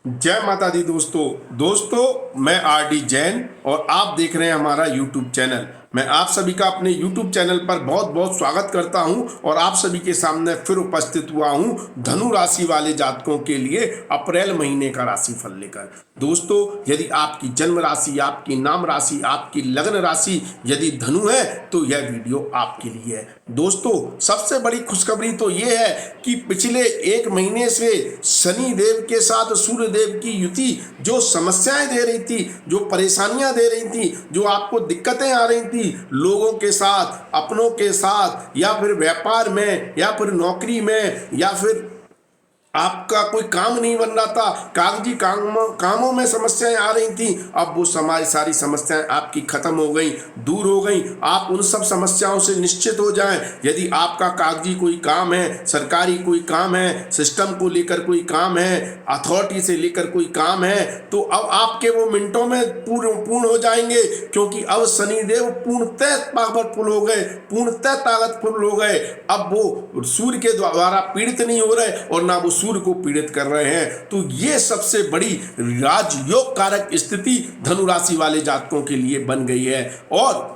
जय माता दी दोस्तों मैं आर डी जैन और आप देख रहे हैं हमारा यूट्यूब चैनल। मैं आप सभी का अपने यूट्यूब चैनल पर बहुत बहुत स्वागत करता हूं और आप सभी के सामने फिर उपस्थित हुआ हूं धनु राशि वाले जातकों के लिए अप्रैल महीने का राशिफल लेकर। दोस्तों, यदि आपकी जन्म राशि, आपकी नाम राशि, आपकी लग्न राशि यदि धनु है तो यह वीडियो आपके लिए है। दोस्तों, सबसे बड़ी खुशखबरी तो यह है कि पिछले एक महीने से शनि देव के साथ सूर्य देव की युति जो समस्याएं दे रही थी, जो परेशानियां दे रही थी, जो आपको दिक्कतें आ रही थी लोगों के साथ, अपनों के साथ, या फिर व्यापार में, या फिर नौकरी में, या फिर आपका कोई काम नहीं बन रहा था, कागजी कामों में समस्याएं आ रही थी, अब वो सारी समस्याएं आपकी खत्म हो गई, दूर हो गई। आप उन सब समस्याओं से निश्चित हो जाएं। यदि आपका कागजी कोई काम है, सरकारी कोई काम है, सिस्टम को लेकर कोई काम है, अथॉरिटी से लेकर कोई काम है, तो अब आपके वो मिनटों में पूर्ण हो जाएंगे, क्योंकि अब शनिदेव पूर्णतः पावरफुल हो गए, पूर्णतः ताकतफुल हो गए। अब वो सूर्य के द्वारा पीड़ित नहीं हो रहे और ना वो सूर्य को पीड़ित कर रहे हैं। तो ये सबसे बड़ी राजयोग कारक स्थिति धनु राशि वाले जातकों के लिए बन गई है। और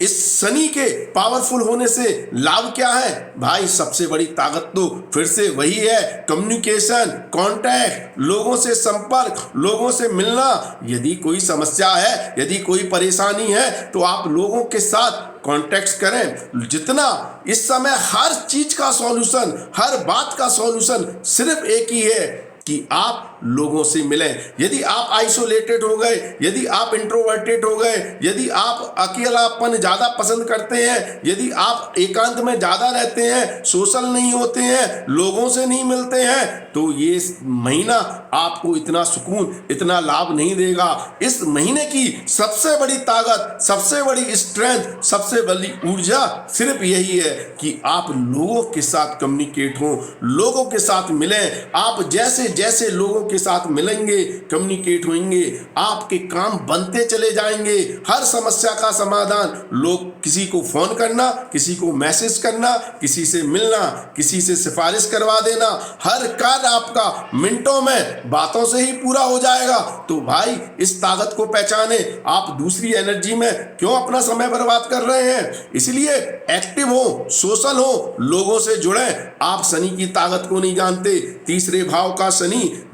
इस शनि के पावरफुल होने से लाभ क्या है भाई? सबसे बड़ी ताकत तो फिर से वही है, कम्युनिकेशन, कांटेक्ट, लोगों से संपर्क, लोगों से मिलना। यदि कोई समस्या है, यदि कोई परेशानी है, तो आप लोगों के साथ कांटेक्ट करें। जितना इस समय हर चीज का सॉल्यूशन, हर बात का सॉल्यूशन सिर्फ एक ही है कि आप लोगों से मिलें। यदि आप आइसोलेटेड हो गए, यदि आप इंट्रोवर्टेड हो गए, यदि आप अकेलापन ज़्यादा पसंद करते हैं, यदि आप एकांत में ज़्यादा रहते हैं, सोशल नहीं होते हैं, लोगों से नहीं मिलते हैं, तो ये महीना आपको इतना सुकून, इतना लाभ नहीं देगा। इस महीने की सबसे बड़ी ताकत, सबसे बड़ी स्ट्रेंथ, सबसे बड़ी ऊर्जा सिर्फ यही है कि आप लोगों के साथ कम्युनिकेट हो, लोगों के साथ मिलें। आप जैसे जैसे लोगों के साथ मिलेंगे, कम्युनिकेट होंगे, आपके काम बनते चले जाएंगे। हर समस्या का समाधान, लोग किसी को फोन करना, किसी को मैसेज करना, किसी से मिलना, किसी से सिफारिश करवा देना, हर कार्य आपका मिनटों में बातों से ही पूरा हो जाएगा। तो भाई इस ताकत को पहचाने। आप दूसरी एनर्जी में क्यों अपना समय बर्बाद कर रहे हैं? इसलिए एक्टिव हो, सोशल हो, लोगों से जुड़े। आप शनि की ताकत को नहीं जानते। तीसरे भाव का शनि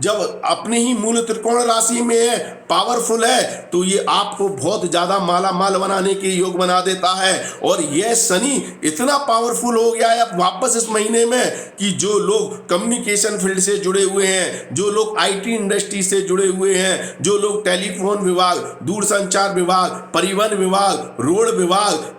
जब अपने ही मूल त्रिकोण राशि में है, पावरफुल है, तो ये आपको बहुत ज्यादा माला माल बनाने के योग बना देता है। और यह शनि इतना पावरफुल हो गया है अब वापस इस महीने में कि जो लोग कम्युनिकेशन फील्ड से जुड़े हुए हैं, जो लोग आईटी इंडस्ट्री से जुड़े हुए हैं, जो लोग टेलीफोन विभाग, दूरसंचार विभाग, परिवहन विभाग, रोड विभाग,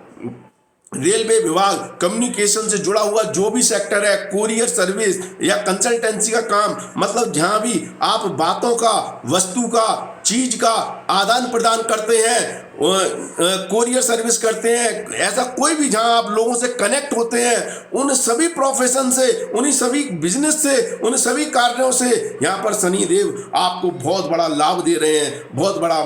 रेलवे विभाग, कम्युनिकेशन से जुड़ा हुआ जो भी सेक्टर है, कोरियर सर्विस या कंसल्टेंसी का काम, मतलब जहां भी आप बातों का, वस्तु का, चीज का आदान प्रदान करते हैं, कोरियर सर्विस करते हैं, ऐसा कोई भी जहां आप लोगों से कनेक्ट होते हैं, उन सभी प्रोफेशन से, उन्हीं सभी बिजनेस से, उन सभी कार्यों से यहाँ पर शनि देव आपको बहुत बड़ा लाभ दे रहे हैं, बहुत बड़ा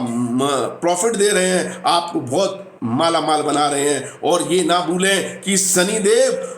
प्रॉफिट दे रहे हैं, आपको बहुत माला माल बना रहे हैं। और ये ना भूलें कि शनि देव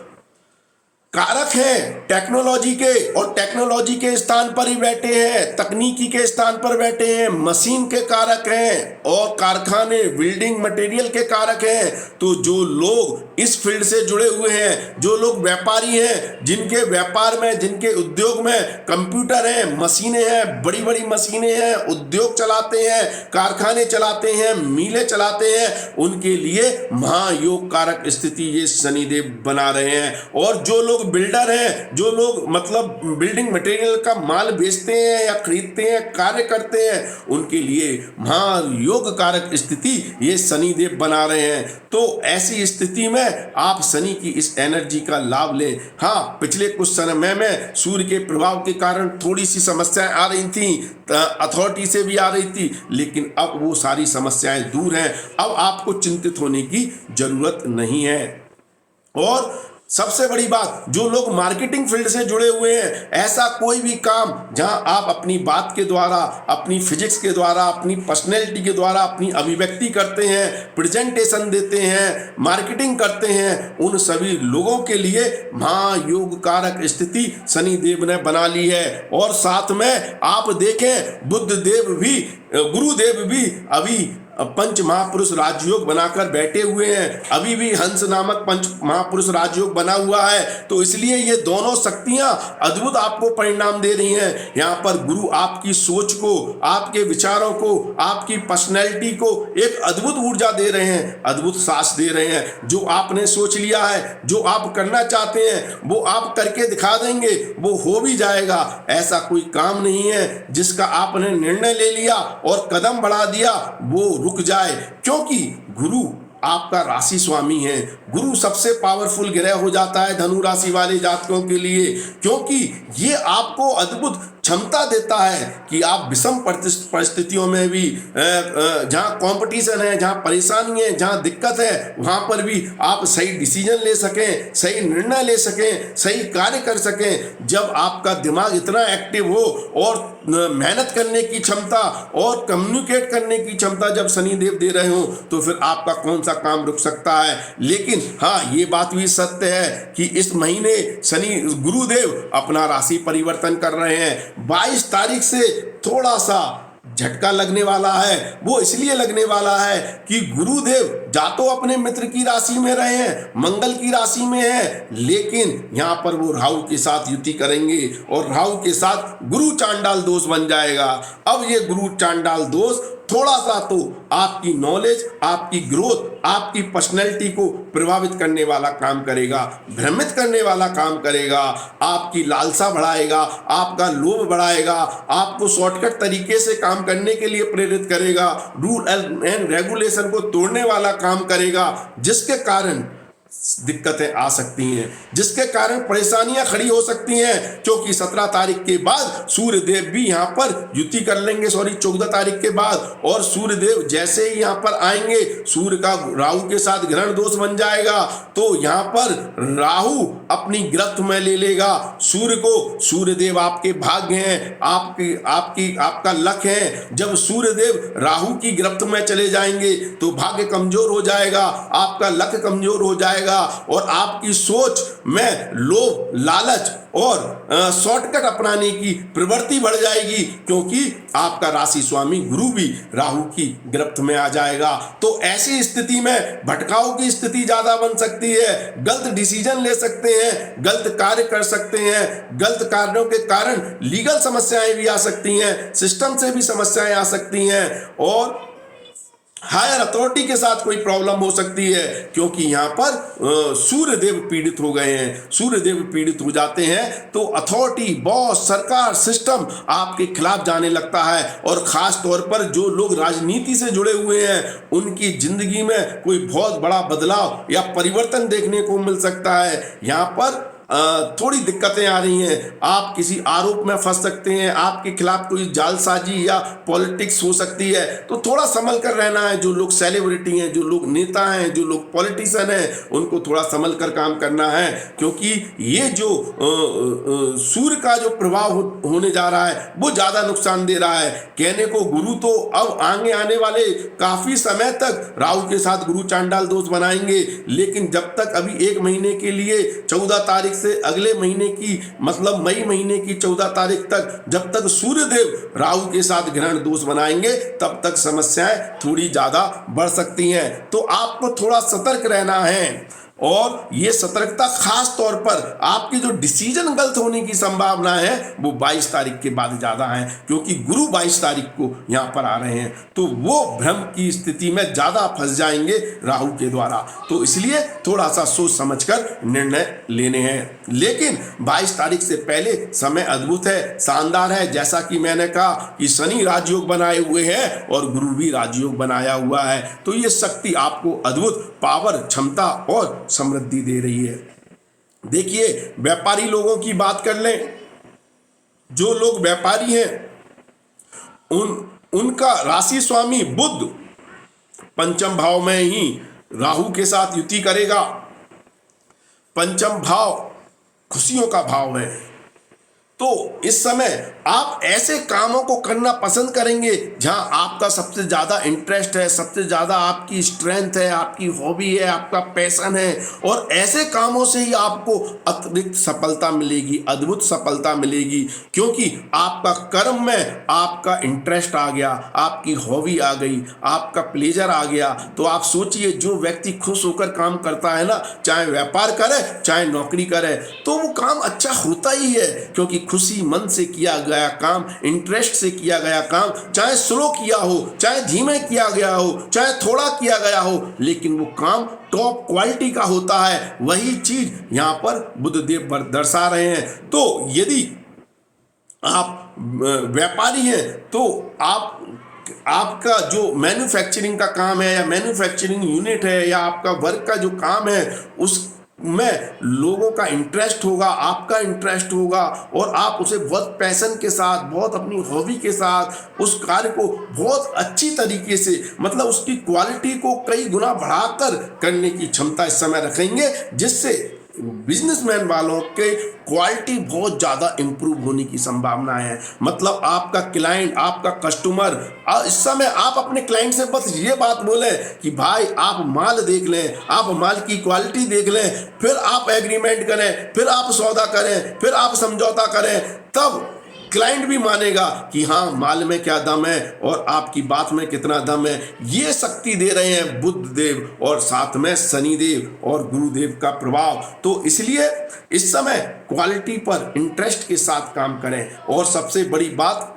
कारक हैं टेक्नोलॉजी के, और टेक्नोलॉजी के स्थान पर ही बैठे हैं, तकनीकी के स्थान पर बैठे हैं, मशीन के कारक हैं, और कारखाने, बिल्डिंग मटेरियल के कारक हैं। तो जो लोग इस फील्ड से जुड़े हुए हैं, जो लोग व्यापारी हैं, जिनके व्यापार में, जिनके उद्योग में कंप्यूटर हैं, मशीनें हैं, बड़ी बड़ी मशीनें हैं, उद्योग चलाते हैं, कारखाने चलाते हैं, मिलें चलाते हैं, उनके लिए महायोग कारक स्थिति ये शनिदेव बना रहे हैं। और जो लोग बिल्डर हैं, जो लोग मतलब बिल्डिंग मटेरियल का माल बेचते हैं या खरीदते हैं, कार्य करते हैं, उनके लिए महायोग कारक स्थिति ये शनिदेव बना रहे हैं। तो ऐसी स्थिति में आप शनि की इस एनर्जी का लाभ लें। हाँ, पिछले कुछ समय में सूर्य के प्रभाव के कारण थोड़ी सी समस्याएं आ रही थी, अथॉरिटी से भी आ रही थी, लेकिन अब वो सारी समस्याएं दूर हैं। अब आपको चिंतित होने की जरूरत नहीं है। और सबसे बड़ी बात, जो लोग मार्केटिंग फील्ड से जुड़े हुए हैं, ऐसा कोई भी काम जहां आप अपनी बात के द्वारा, अपनी फिजिक्स के द्वारा, अपनी पर्सनैलिटी के द्वारा अपनी अभिव्यक्ति करते हैं, प्रेजेंटेशन देते हैं, मार्केटिंग करते हैं, उन सभी लोगों के लिए महायोग कारक स्थिति शनि देव ने बना ली है। और साथ में आप देखें, बुद्ध देव भी, गुरुदेव भी अभी पंच महापुरुष राजयोग बनाकर बैठे हुए हैं। अभी भी हंस नामक पंच महापुरुष राजयोग बना हुआ है। तो इसलिए ये दोनों शक्तियां अद्भुत आपको परिणाम दे रही हैं। यहाँ पर गुरु आपकी सोच को, आपके विचारों को, आपकी पर्सनैलिटी को एक अद्भुत ऊर्जा दे रहे हैं, अद्भुत साहस दे रहे हैं। जो आपने सोच लिया है, जो आप करना चाहते हैं, वो आप करके दिखा देंगे, वो हो भी जाएगा। ऐसा कोई काम नहीं है जिसका आपने निर्णय ले लिया और कदम बढ़ा दिया वो रुक जाए, क्योंकि गुरु आपका राशि स्वामी है। गुरु सबसे पावरफुल ग्रह हो जाता है धनु राशि वाले जातकों के लिए, क्योंकि ये आपको अद्भुत क्षमता देता है कि आप विषम परिस्थितियों में भी, जहाँ कंपटीशन है, जहाँ परेशानी है, जहाँ दिक्कत है, वहाँ पर भी आप सही डिसीजन ले सकें, सही निर्णय ले सकें, सही कार्य कर सकें। जब आपका दिमाग इतना एक्टिव हो और मेहनत करने की क्षमता और कम्युनिकेट करने की क्षमता जब शनिदेव दे रहे हो, तो फिर आपका कौन सा काम रुक सकता है। लेकिन हाँ, ये बात भी सत्य है कि इस महीने शनि गुरुदेव अपना राशि परिवर्तन कर रहे हैं। 22 तारीख से थोड़ा सा झटका लगने वाला है। वो इसलिए लगने वाला है कि गुरुदेव जा तो अपने मित्र की राशि में रहे हैं, मंगल की राशि में है, लेकिन यहाँ पर वो राहु के साथ युति करेंगे और राहु के साथ गुरु चांडाल दोष बन जाएगा। अब ये गुरु चांडाल दोष थोड़ा सा तो आपकी नॉलेज, आपकी ग्रोथ, आपकी पर्सनैलिटी को प्रभावित करने वाला काम करेगा, भ्रमित करने वाला काम करेगा, आपकी लालसा बढ़ाएगा, आपका लोभ बढ़ाएगा, आपको शॉर्टकट तरीके से काम करने के लिए प्रेरित करेगा, रूल एंड रेगुलेशन को तोड़ने वाला काम करेगा, जिसके कारण दिक्कतें आ सकती हैं, जिसके कारण परेशानियां खड़ी हो सकती हैं। क्योंकि 17 तारीख के बाद सूर्य देव भी यहाँ पर युति कर लेंगे, 14 तारीख के बाद। और सूर्य देव जैसे ही यहाँ पर आएंगे, सूर्य का राहु के साथ ग्रहण दोष बन जाएगा, तो यहाँ पर राहु अपनी गिरफ्त में ले लेगा सूर्य को। सूर्य देव आपके भाग्य हैं, आपका लक है। जब सूर्य देव राहु की गिरफ्त में चले जाएंगे तो भाग्य कमजोर हो जाएगा, आपका लक कमजोर हो जाएगा और आपकी सोच में लोभ, लालच और शॉर्टकट अपनाने की प्रवृत्ति बढ़ जाएगी, क्योंकि आपका राशि स्वामी गुरु भी राहु की गिरफ्त में आ जाएगा। तो ऐसी स्थिति में भटकाव की स्थिति ज्यादा बन सकती है, गलत डिसीजन ले सकते हैं, गलत कार्य कर सकते हैं, गलत कार्यों के कारण लीगल समस्याएं भी आ सकती हैं, सिस्टम से भी समस्याएं आ सकती हैं और हायर अथॉरिटी के साथ कोई प्रॉब्लम हो सकती है। क्योंकि यहाँ पर सूर्य देव पीड़ित हो गए हैं। सूर्य देव पीड़ित हो जाते हैं तो अथॉरिटी, बॉस, सरकार, सिस्टम आपके खिलाफ जाने लगता है। और खास तौर पर जो लोग राजनीति से जुड़े हुए हैं, उनकी जिंदगी में कोई बहुत बड़ा बदलाव या परिवर्तन देखने को मिल सकता है। यहाँ पर थोड़ी दिक्कतें आ रही हैं, आप किसी आरोप में फंस सकते हैं, आपके खिलाफ कोई जालसाजी या पॉलिटिक्स हो सकती है, तो थोड़ा संभल कर रहना है। जो लोग सेलिब्रिटी हैं, जो लोग नेता हैं, जो लोग पॉलिटिशियन हैं, उनको थोड़ा संभल कर काम करना है। क्योंकि ये जो सूर्य का जो प्रभाव होने जा रहा है वो ज़्यादा नुकसान दे रहा है। कहने को गुरु तो अब आगे आने वाले काफ़ी समय तक राहु के साथ गुरु चांडाल दोष बनाएंगे, लेकिन जब तक अभी 1 महीने के लिए 14 तारीख से अगले महीने की, मतलब मई महीने की 14 तारीख तक, जब तक सूर्यदेव राहु के साथ ग्रहण दोष बनाएंगे, तब तक समस्याएं थोड़ी ज्यादा बढ़ सकती हैं। तो आपको थोड़ा सतर्क रहना है। और ये सतर्कता खास तौर पर आपके जो डिसीजन गलत होने की संभावना है वो 22 तारीख के बाद ज़्यादा है, क्योंकि गुरु 22 तारीख को यहाँ पर आ रहे हैं, तो वो भ्रम की स्थिति में ज़्यादा फंस जाएंगे राहु के द्वारा। तो इसलिए थोड़ा सा सोच समझकर निर्णय लेने हैं। लेकिन 22 तारीख से पहले समय अद्भुत है, शानदार है। जैसा कि मैंने कहा कि शनि राजयोग बनाए हुए हैं और गुरु भी राजयोग बनाया हुआ है, तो ये शक्ति आपको अद्भुत पावर, क्षमता और समृद्धि दे रही है। देखिए, व्यापारी लोगों की बात कर लें, जो लोग व्यापारी हैं उनका राशि स्वामी बुध पंचम भाव में ही राहु के साथ युति करेगा। पंचम भाव खुशियों का भाव है। तो इस समय आप ऐसे कामों को करना पसंद करेंगे जहां आपका सबसे ज़्यादा इंटरेस्ट है, सबसे ज़्यादा आपकी स्ट्रेंथ है, आपकी हॉबी है, आपका पैशन है। और ऐसे कामों से ही आपको अतिरिक्त सफलता मिलेगी, अद्भुत सफलता मिलेगी, क्योंकि आपका कर्म में आपका इंटरेस्ट आ गया, आपकी हॉबी आ गई, आपका प्लेजर आ गया। तो आप सोचिए, जो व्यक्ति खुश होकर काम करता है ना, चाहे व्यापार करे चाहे नौकरी करे, तो वो काम अच्छा होता ही है, क्योंकि खुशी मन से किया गया काम, इंटरेस्ट से किया गया काम, चाहे स्लो किया हो, चाहे धीमे किया गया हो, चाहे थोड़ा किया गया हो, लेकिन वो काम टॉप क्वालिटी का होता है। वही चीज यहाँ पर बुद्धदेव दर्शा रहे हैं। तो यदि आप व्यापारी हैं तो आपका जो मैन्युफैक्चरिंग का काम है या मैन्युफैक्चरिंग यूनिट है या आपका वर्क का जो काम है, उस में लोगों का इंटरेस्ट होगा, आपका इंटरेस्ट होगा, और आप उसे बहुत पैशन के साथ, बहुत अपनी हॉबी के साथ उस कार्य को बहुत अच्छी तरीके से, मतलब उसकी क्वालिटी को कई गुना बढ़ाकर करने की क्षमता इस समय रखेंगे, जिससे बिजनेसमैन वालों के क्वालिटी बहुत ज़्यादा इंप्रूव होने की संभावना है। मतलब आपका क्लाइंट, आपका कस्टमर, इस समय आप अपने क्लाइंट से बस ये बात बोलें कि भाई आप माल देख लें, आप माल की क्वालिटी देख लें, फिर आप एग्रीमेंट करें, फिर आप सौदा करें, फिर आप समझौता करें, तब क्लाइंट भी मानेगा कि हाँ, माल में क्या दम है और आपकी बात में कितना दम है। ये शक्ति दे रहे हैं बुद्ध देव और साथ में शनिदेव और गुरुदेव का प्रभाव। तो इसलिए इस समय क्वालिटी पर इंटरेस्ट के साथ काम करें। और सबसे बड़ी बात,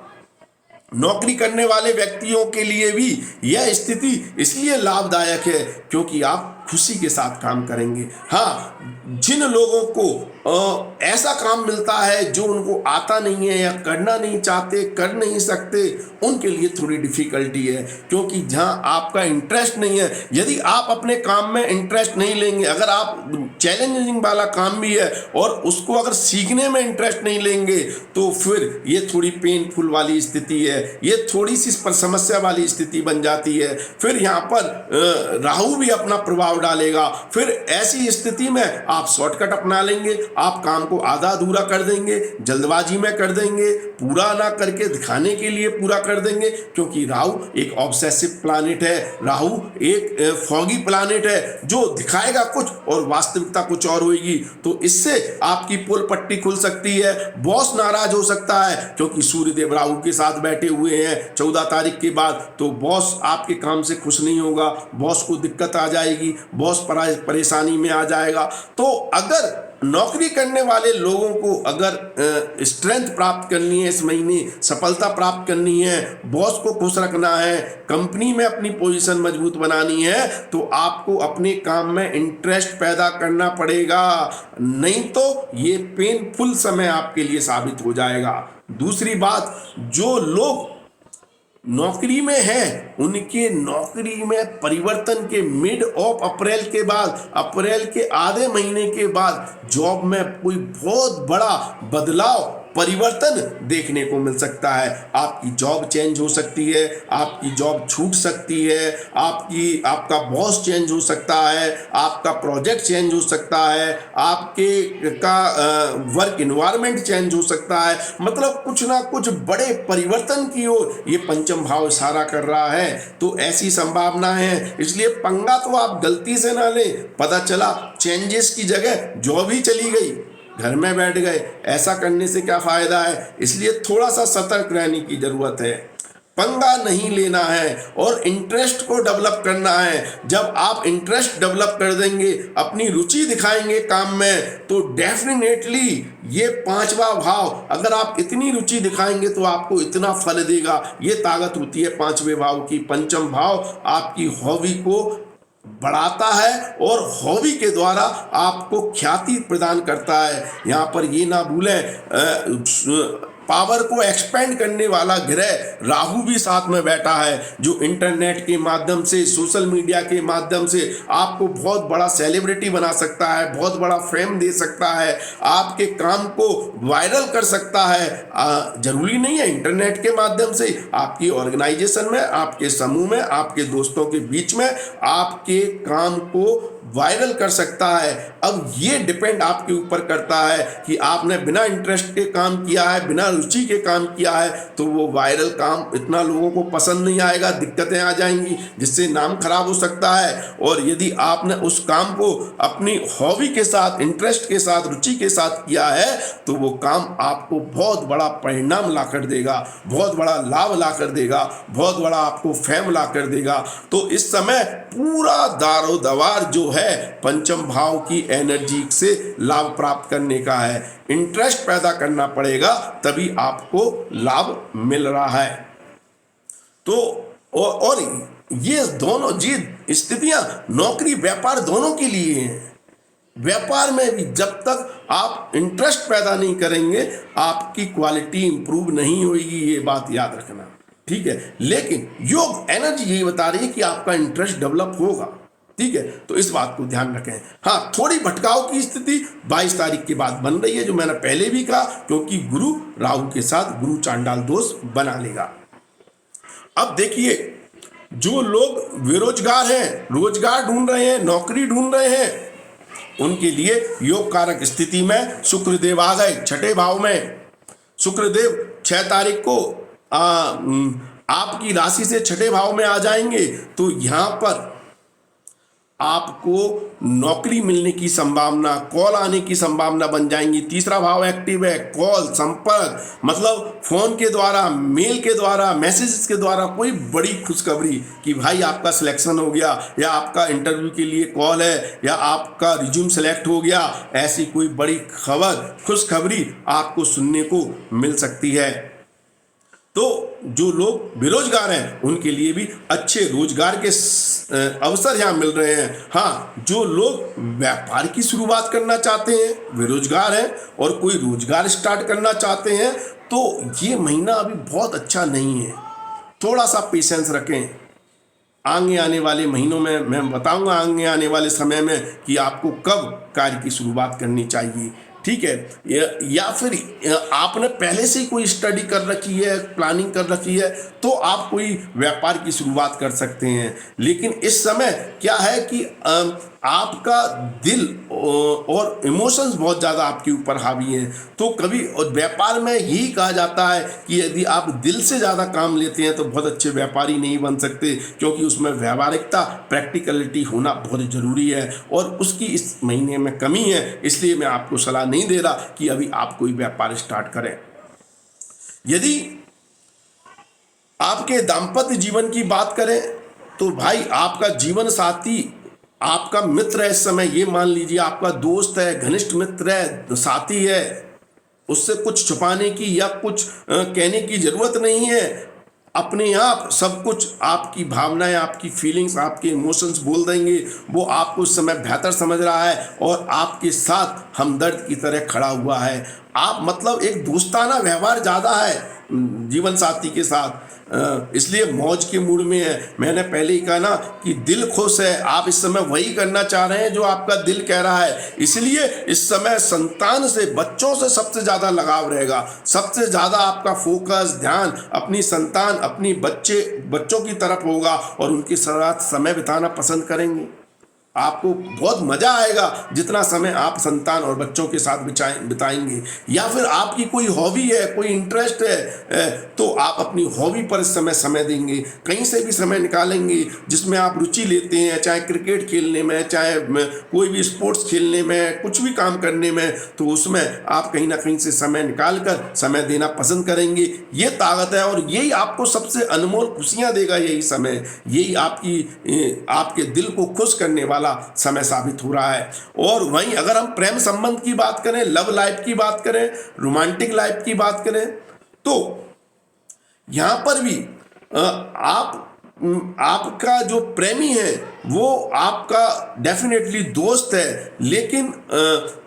नौकरी करने वाले व्यक्तियों के लिए भी यह स्थिति इसलिए लाभदायक है क्योंकि आप खुशी के साथ काम करेंगे। हाँ, जिन लोगों को ऐसा काम मिलता है जो उनको आता नहीं है या करना नहीं चाहते, कर नहीं सकते, उनके लिए थोड़ी डिफिकल्टी है, क्योंकि जहाँ आपका इंटरेस्ट नहीं है, यदि आप अपने काम में इंटरेस्ट नहीं लेंगे, अगर आप चैलेंजिंग वाला काम भी है और उसको अगर सीखने में इंटरेस्ट नहीं लेंगे, तो फिर ये थोड़ी पेनफुल वाली स्थिति है, ये थोड़ी सी समस्या वाली स्थिति बन जाती है। फिर यहाँ पर राहु भी अपना प्रभाव डालेगा। फिर ऐसी स्थिति में आप शॉर्टकट अपना लेंगे, आप काम को आधा अधूरा कर देंगे, जल्दबाजी में कर देंगे, पूरा ना करके दिखाने के लिए पूरा कर देंगे, क्योंकि राहु एक ऑब्सेसिव प्लैनेट है, राहु एक फॉगी प्लैनेट है जो दिखाएगा कुछ और वास्तविकता कुछ और होगी। तो इससे आपकी पोल पट्टी खुल सकती है, बॉस नाराज हो सकता है, क्योंकि सूर्यदेव राहु के साथ बैठे हुए हैं 14 तारीख के बाद। तो बॉस आपके काम से खुश नहीं होगा, बॉस को दिक्कत आ जाएगी, बॉस परेशानी में आ जाएगा। तो अगर नौकरी करने वाले लोगों को अगर स्ट्रेंथ प्राप्त करनी है, इस महीने सफलता प्राप्त करनी है, बॉस को खुश रखना है, कंपनी में अपनी पोजीशन मजबूत बनानी है, तो आपको अपने काम में इंटरेस्ट पैदा करना पड़ेगा, नहीं तो ये पेनफुल समय आपके लिए साबित हो जाएगा। दूसरी बात, जो लोग नौकरी में है उनके नौकरी में परिवर्तन के मिड ऑफ अप्रैल के बाद, अप्रैल के आधे महीने के बाद जॉब में कोई बहुत बड़ा बदलाव, परिवर्तन देखने को मिल सकता है। आपकी जॉब चेंज हो सकती है, आपकी जॉब छूट सकती है, आपका बॉस चेंज हो सकता है, आपका प्रोजेक्ट चेंज हो सकता है, आपके का वर्क इन्वायरमेंट चेंज हो सकता है। मतलब कुछ ना कुछ बड़े परिवर्तन की ओर ये पंचम भाव इशारा कर रहा है। तो ऐसी संभावना है, इसलिए पंगा तो आप गलती से ना लें। पता चला चेंजेस की जगह जॉब ही चली गई, घर में बैठ गए, ऐसा करने से क्या फायदा है। इसलिए थोड़ा सा सतर्क रहने की जरूरत है, पंगा नहीं लेना है और इंटरेस्ट को डेवलप करना है। जब आप इंटरेस्ट डेवलप कर देंगे, अपनी रुचि दिखाएंगे काम में, तो डेफिनेटली ये पांचवा भाव, अगर आप इतनी रुचि दिखाएंगे तो आपको इतना फल देगा। ये ताकत होती है पांचवें भाव की। पंचम भाव आपकी हॉबी को बढ़ाता है और हॉबी के द्वारा आपको ख्याति प्रदान करता है। यहाँ पर ये ना भूलें, पावर को एक्सपेंड करने वाला ग्रह राहु भी साथ में बैठा है, जो इंटरनेट के माध्यम से, सोशल मीडिया के माध्यम से आपको बहुत बड़ा सेलिब्रिटी बना सकता है, बहुत बड़ा फेम दे सकता है, आपके काम को वायरल कर सकता है। जरूरी नहीं है इंटरनेट के माध्यम से, आपकी ऑर्गेनाइजेशन में, आपके समूह में, आपके दोस्तों के बीच में आपके काम को वायरल कर सकता है। अब ये डिपेंड आपके ऊपर करता है कि आपने बिना इंटरेस्ट के काम किया है, बिना रुचि के काम किया है, तो वो वायरल काम इतना लोगों को पसंद नहीं आएगा, दिक्कतें आ जाएंगी, जिससे नाम खराब हो सकता है। और यदि आपने उस काम को अपनी हॉबी के साथ, इंटरेस्ट के साथ, रुचि के साथ किया है, तो वो काम आपको बहुत बड़ा परिणाम ला कर देगा, बहुत बड़ा लाभ ला कर देगा, बहुत बड़ा आपको फेम ला कर देगा। तो इस समय पूरा दारोदवार जो है पंचम भाव की एनर्जी से लाभ प्राप्त करने का है। इंटरेस्ट पैदा करना पड़ेगा, तभी आपको लाभ मिल रहा है। तो और ये दोनों जी स्थितियां नौकरी व्यापार दोनों के लिए हैं। व्यापार में भी जब तक आप इंटरेस्ट पैदा नहीं करेंगे, आपकी क्वालिटी इंप्रूव नहीं होगी, ये बात याद रखना, ठीक है। लेकिन योग एनर्जी यही बता रही है कि आपका इंटरेस्ट डेवलप होगा, ठीक है। तो इस बात को ध्यान रखें। हाँ, थोड़ी भटकाव की स्थिति 22 तारीख के बाद बन रही है, जो मैंने पहले भी कहा, क्योंकि गुरु राहु के साथ गुरु चांडाल दोष बना लेगा। अब देखिए, जो लोग बेरोजगार हैं, रोजगार ढूंढ रहे हैं, नौकरी ढूंढ रहे हैं, उनके लिए योग कारक स्थिति में शुक्रदेव आ गए 6ठे भाव में। शुक्रदेव 6 तारीख को आपकी राशि से 6ठे भाव में आ जाएंगे, तो यहां पर आपको नौकरी मिलने की संभावना, कॉल आने की संभावना बन जाएंगी। तीसरा भाव एक्टिव है, कॉल, संपर्क, मतलब फोन के द्वारा, मेल के द्वारा, मैसेजेस के द्वारा कोई बड़ी खुशखबरी कि भाई आपका सिलेक्शन हो गया, या आपका इंटरव्यू के लिए कॉल है, या आपका रिज्यूम सेलेक्ट हो गया, ऐसी कोई बड़ी खबर, खुशखबरी आपको सुनने को मिल सकती है। तो जो लोग बेरोजगार हैं उनके लिए भी अच्छे रोजगार के अवसर यहाँ मिल रहे हैं। हाँ, जो लोग व्यापार की शुरुआत करना चाहते हैं, बेरोजगार हैं और कोई रोजगार स्टार्ट करना चाहते हैं, तो ये महीना अभी बहुत अच्छा नहीं है, थोड़ा सा पेशेंस रखें। आगे आने वाले महीनों में मैं बताऊंगा, आगे आने वाले समय में, कि आपको कब कार्य की शुरुआत करनी चाहिए, ठीक है। या फिर आपने पहले से ही कोई स्टडी कर रखी है, प्लानिंग कर रखी है, तो आप कोई व्यापार की शुरुआत कर सकते हैं। लेकिन इस समय क्या है कि आपका दिल और इमोशंस बहुत ज़्यादा आपके ऊपर हावी हैं। तो कभी व्यापार में यही कहा जाता है कि यदि आप दिल से ज़्यादा काम लेते हैं तो बहुत अच्छे व्यापारी नहीं बन सकते, क्योंकि उसमें व्यावहारिकता, प्रैक्टिकलिटी होना बहुत ज़रूरी है, और उसकी इस महीने में कमी है। इसलिए मैं आपको सलाह नहीं दे रहा कि अभी आप कोई व्यापार स्टार्ट करें। यदि आपके दाम्पत्य जीवन की बात करें, तो भाई आपका जीवन साथी, आपका मित्र है, इस समय ये मान लीजिए आपका दोस्त है, घनिष्ठ मित्र है, साथी है, उससे कुछ छुपाने की या कुछ कहने की जरूरत नहीं है। अपने आप सब कुछ, आपकी भावनाएं, आपकी फीलिंग्स, आपके इमोशंस बोल देंगे। वो आपको उस समय बेहतर समझ रहा है और आपके साथ हमदर्द की तरह खड़ा हुआ है। आप मतलब एक दोस्ताना व्यवहार ज़्यादा है जीवन साथी के साथ, इसलिए मौज के मूड में है। मैंने पहले ही कहा ना कि दिल खुश है, आप इस समय वही करना चाह रहे हैं जो आपका दिल कह रहा है। इसलिए इस समय संतान से, बच्चों से सबसे ज़्यादा लगाव रहेगा, सबसे ज़्यादा आपका फोकस, ध्यान अपनी संतान, अपनी बच्चों की तरफ होगा, और उनके साथ समय बिताना पसंद करेंगे। आपको बहुत मज़ा आएगा जितना समय आप संतान और बच्चों के साथ बिताएंगे। या फिर आपकी कोई हॉबी है, कोई इंटरेस्ट है, तो आप अपनी हॉबी पर इस समय देंगे, कहीं से भी समय निकालेंगे जिसमें आप रुचि लेते हैं, चाहे क्रिकेट खेलने में, चाहे कोई भी स्पोर्ट्स खेलने में, कुछ भी काम करने में, तो उसमें आप कहीं ना कहीं से समय निकाल कर समय देना पसंद करेंगे। ये ताकत है, और यही आपको सबसे अनमोल खुशियाँ देगा। यही समय, यही आपके दिल को खुश करने वाला समय साबित हो रहा है। और वहीं अगर हम प्रेम संबंध की बात करें, लव लाइफ की बात करें, रोमांटिक लाइफ की बात करें, तो यहां पर भी आपका जो प्रेमी है वो आपका डेफिनेटली दोस्त है, लेकिन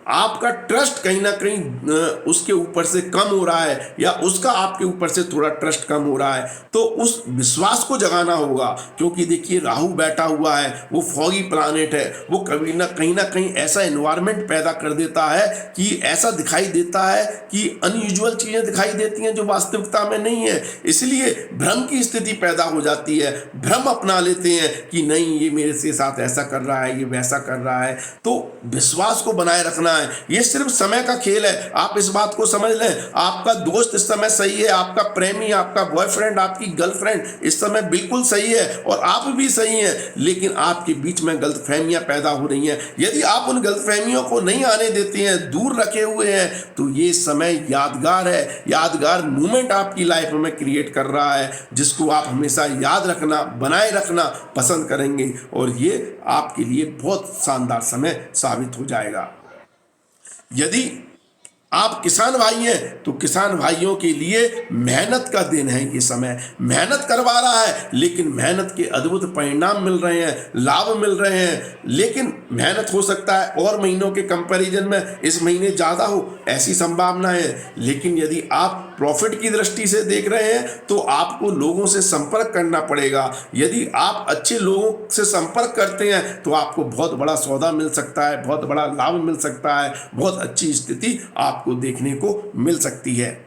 आपका ट्रस्ट कहीं ना कहीं उसके ऊपर से कम हो रहा है, या उसका आपके ऊपर से थोड़ा ट्रस्ट कम हो रहा है। तो उस विश्वास को जगाना होगा, क्योंकि देखिए राहु बैठा हुआ है, वो फॉगी प्लानेट है, वो कभी ना कहीं ऐसा एनवायरनमेंट पैदा कर देता है कि ऐसा दिखाई देता है कि अनयूजुअल चीजें दिखाई देती हैं जो वास्तविकता में नहीं है। इसलिए भ्रम की स्थिति पैदा हो जाती है, भ्रम अपना लेते हैं कि नहीं ये मेरे से साथ ऐसा कर रहा है, ये वैसा कर रहा है। तो विश्वास को बनाए रखना है, ये सिर्फ समय का खेल है। आप इस बात को समझ लें, आपका दोस्त इस समय सही है, आपका प्रेमी, आपका बॉयफ्रेंड, आपकी गर्लफ्रेंड इस समय बिल्कुल सही है, और आप भी सही हैं, लेकिन आपके बीच में गलतफहमियां पैदा हो रही हैं। यदि आप उन गलतफहमियों को नहीं आने देते हैं, दूर रखे हुए हैं, तो ये समय यादगार है, यादगार मोमेंट आपकी लाइफ में क्रिएट कर रहा है, जिसको आप हमेशा याद रखना, बनाए रखना पसंद करेंगे, और ये आपके लिए बहुत शानदार समय साबित हो जाएगा। यदि आप किसान भाई हैं तो किसान भाइयों के लिए मेहनत का दिन है, ये समय मेहनत करवा रहा है, लेकिन मेहनत के अद्भुत परिणाम मिल रहे हैं, लाभ मिल रहे हैं। लेकिन मेहनत हो सकता है और महीनों के कंपैरिजन में इस महीने ज़्यादा हो, ऐसी संभावना है। लेकिन यदि आप प्रॉफिट की दृष्टि से देख रहे हैं तो आपको लोगों से संपर्क करना पड़ेगा। यदि आप अच्छे लोगों से संपर्क करते हैं तो आपको बहुत बड़ा सौदा मिल सकता है, बहुत बड़ा लाभ मिल सकता है, बहुत अच्छी स्थिति आपको देखने को मिल सकती है।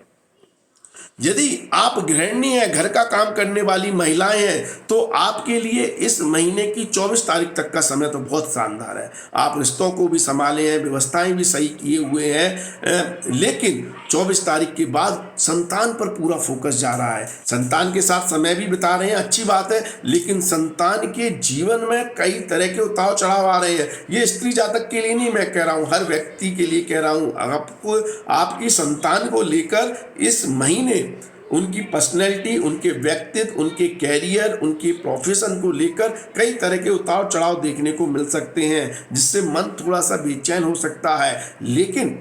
यदि आप गृहिणी हैं, घर का काम करने वाली महिलाएं हैं, तो आपके लिए इस महीने की 24 तारीख तक का समय तो बहुत शानदार है। आप रिश्तों को भी संभाले हैं, व्यवस्थाएं भी सही किए हुए हैं, लेकिन 24 तारीख के बाद संतान पर पूरा फोकस जा रहा है। संतान के साथ समय भी बिता रहे हैं, अच्छी बात है, लेकिन संतान के जीवन में कई तरह के उतार चढ़ाव आ रहे हैं। ये स्त्री जातक के लिए नहीं मैं कह रहा हूँ, हर व्यक्ति के लिए कह रहा हूँ। आपको आपकी संतान को लेकर इस महीने उनकी पर्सनैलिटी, उनके व्यक्तित्व, उनके कैरियर, उनके प्रोफेशन को लेकर कई तरह के उतार चढ़ाव देखने को मिल सकते हैं, जिससे मन थोड़ा सा बेचैन हो सकता है। लेकिन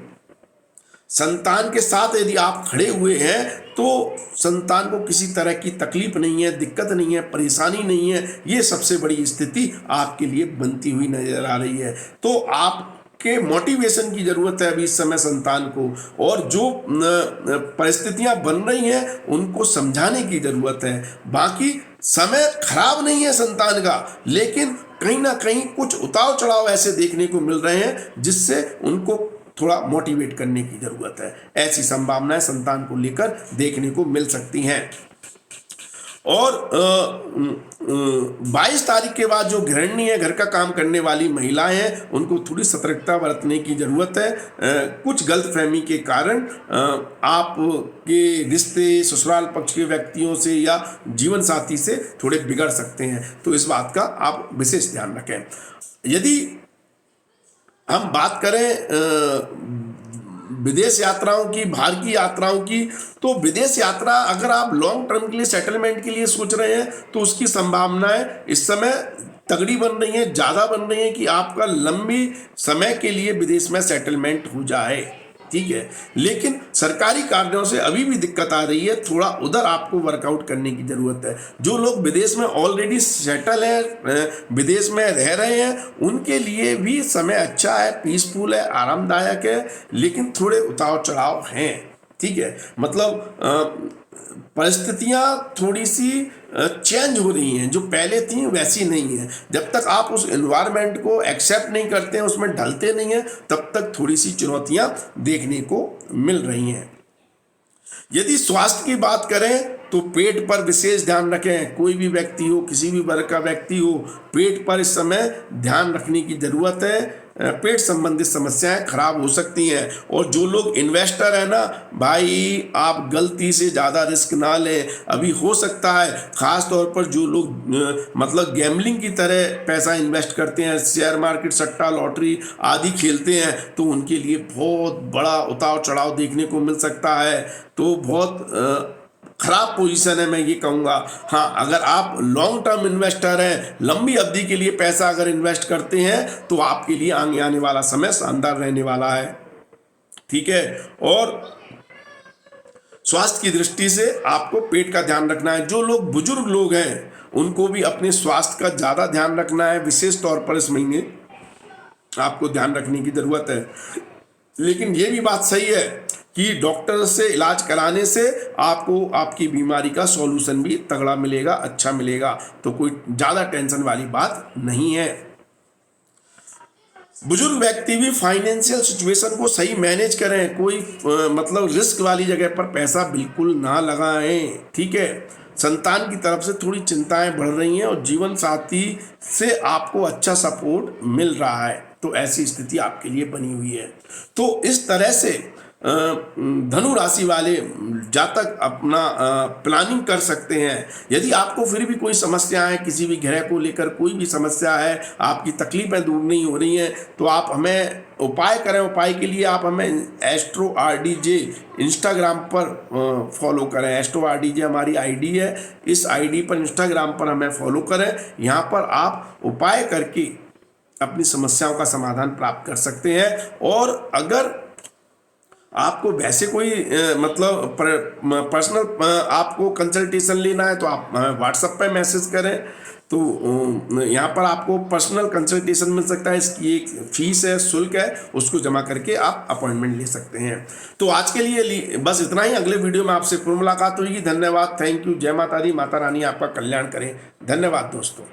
संतान के साथ यदि आप खड़े हुए हैं तो संतान को किसी तरह की तकलीफ नहीं है, दिक्कत नहीं है, परेशानी नहीं है। ये सबसे बड़ी स्थिति आपके लिए बनती हुई नजर आ रही है। तो आप के मोटिवेशन की ज़रूरत है अभी इस समय संतान को, और जो परिस्थितियां बन रही हैं उनको समझाने की ज़रूरत है। बाकी समय खराब नहीं है संतान का, लेकिन कहीं ना कहीं कुछ उतार चढ़ाव ऐसे देखने को मिल रहे हैं जिससे उनको थोड़ा मोटिवेट करने की ज़रूरत है। ऐसी संभावनाएं संतान को लेकर देखने को मिल सकती हैं। और 22 तारीख के बाद जो गृहिणी है, घर का काम करने वाली महिलाएं हैं, उनको थोड़ी सतर्कता बरतने की ज़रूरत है। कुछ गलतफहमी के कारण आपके रिश्ते ससुराल पक्ष के व्यक्तियों से या जीवन साथी से थोड़े बिगड़ सकते हैं, तो इस बात का आप विशेष ध्यान रखें। यदि हम बात करें विदेश यात्राओं की, बाहर की यात्राओं की, तो विदेश यात्रा अगर आप लॉन्ग टर्म के लिए सेटलमेंट के लिए सोच रहे हैं तो उसकी संभावनाएं इस समय तगड़ी बन रही हैं, ज़्यादा बन रही हैं कि आपका लंबी समय के लिए विदेश में सेटलमेंट हो जाए। ठीक है, लेकिन सरकारी कार्यों से अभी भी दिक्कत आ रही है, थोड़ा उधर आपको वर्कआउट करने की ज़रूरत है। जो लोग विदेश में ऑलरेडी सेटल हैं, विदेश में रह रहे हैं, उनके लिए भी समय अच्छा है, पीसफुल है, आरामदायक है, लेकिन थोड़े उतार चढ़ाव हैं। ठीक है, मतलब परिस्थितियाँ थोड़ी सी चेंज हो रही हैं, जो पहले थी वैसी नहीं है। जब तक आप उस एनवायरनमेंट को एक्सेप्ट नहीं करते हैं, उसमें ढलते नहीं हैं, तब तक थोड़ी सी चुनौतियां देखने को मिल रही हैं। यदि स्वास्थ्य की बात करें तो पेट पर विशेष ध्यान रखें। कोई भी व्यक्ति हो, किसी भी वर्ग का व्यक्ति हो, पेट पर इस समय ध्यान रखने की ज़रूरत है। पेट संबंधित समस्याएं खराब हो सकती हैं। और जो लोग इन्वेस्टर हैं ना भाई, आप गलती से ज़्यादा रिस्क ना लें। अभी हो सकता है, ख़ास तौर पर जो लोग मतलब गैम्बलिंग की तरह पैसा इन्वेस्ट करते हैं, शेयर मार्केट, सट्टा, लॉटरी आदि खेलते हैं, तो उनके लिए बहुत बड़ा उतार चढ़ाव देखने को मिल सकता है। तो बहुत खराब पोजीशन है, मैं ये कहूँगा। हाँ, अगर आप लॉन्ग टर्म इन्वेस्टर हैं, लंबी अवधि के लिए पैसा अगर इन्वेस्ट करते हैं, तो आपके लिए आगे आने वाला समय शानदार रहने वाला है। ठीक है, और स्वास्थ्य की दृष्टि से आपको पेट का ध्यान रखना है। जो लोग बुजुर्ग लोग हैं उनको भी अपने स्वास्थ्य का ज़्यादा ध्यान रखना है, विशेष तौर पर इस महीने आपको ध्यान रखने की ज़रूरत है। लेकिन ये भी बात सही है कि डॉक्टर से इलाज कराने से आपको आपकी बीमारी का सॉल्यूशन भी तगड़ा मिलेगा, अच्छा मिलेगा, तो कोई ज़्यादा टेंशन वाली बात नहीं है। बुजुर्ग व्यक्ति भी फाइनेंशियल सिचुएशन को सही मैनेज करें, कोई मतलब रिस्क वाली जगह पर पैसा बिल्कुल ना लगाएं, ठीक है। संतान की तरफ से थोड़ी चिंताएं बढ़ रही हैं और जीवन साथी से आपको अच्छा सपोर्ट मिल रहा है, तो ऐसी स्थिति आपके लिए बनी हुई है। तो इस तरह से धनु राशि वाले जातक अपना प्लानिंग कर सकते हैं। यदि आपको फिर भी कोई समस्या है, किसी भी ग्रह को लेकर कोई भी समस्या है, आपकी तकलीफें दूर नहीं हो रही हैं, तो आप हमें उपाय करें। उपाय के लिए आप हमें एस्ट्रो RDJ इंस्टाग्राम पर फॉलो करें। एस्ट्रो RDJ हमारी आईडी है, इस आईडी पर इंस्टाग्राम पर हमें फॉलो करें। यहाँ पर आप उपाय करके अपनी समस्याओं का समाधान प्राप्त कर सकते हैं। और अगर आपको वैसे कोई मतलब पर्सनल आपको कंसल्टेशन लेना है तो आप व्हाट्सएप पे मैसेज करें, तो यहाँ पर आपको पर्सनल कंसल्टेशन मिल सकता है। इसकी एक फीस है, शुल्क है, उसको जमा करके आप अपॉइंटमेंट ले सकते हैं। तो आज के लिए बस इतना ही। अगले वीडियो में आपसे फिर मुलाकात होगी। धन्यवाद, थैंक यू, जय माता दी, माता रानी आपका कल्याण करें। धन्यवाद दोस्तों।